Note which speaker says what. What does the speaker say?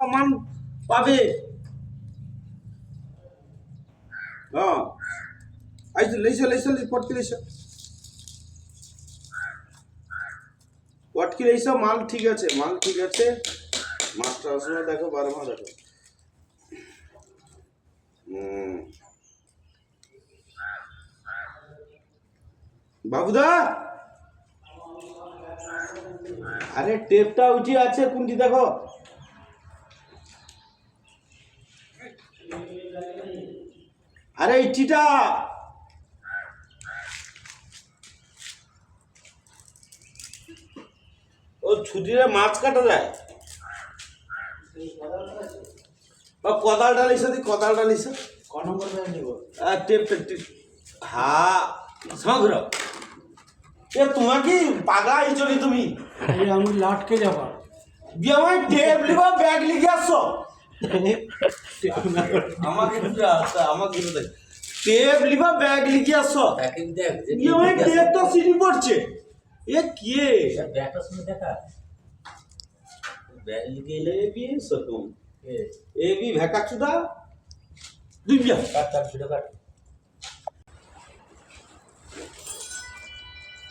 Speaker 1: সমান পাবে। হ্যাঁ আইসো লেইসো লেইসো পটকি লেইসো পটকি লেইসো। মাল ঠিক আছে, মাল ঠিক আছে। মাছটা আসলে দেখো, বারমা দেখো। বাবুদা, আরে টেপটা উঠি আছে কোনটি দেখো। আরে ইটিটা ও ছুটিরে মাছ কাটা যায়। কোদালটা লিস, কোদালটা লিস।
Speaker 2: ক নম্বর ব্যাগ নিব?
Speaker 1: Tape tape. হ্যাঁ সংগ্র এ তোমাকে পাগলা ইচনি তুমি।
Speaker 2: আমি লাটকে যাবা
Speaker 1: বিয়ামাই টেপ লিবা ব্যাগ লিখে আসছো। আমাকে আমাকে টেপ লিবা ব্যাগ লিখে আসছো।
Speaker 2: প্যাকিং দেখ যে
Speaker 1: বিয়ামাই টেপ তো সিটি পড়ছে। এ কে
Speaker 2: ব্যাগটা শুনে দেখা ব্যাগ লিখে এলে
Speaker 1: এ বি সতুম এ বি ভেকা চুদা দুই বিয়া
Speaker 2: কাট কাট ভিডিও কাট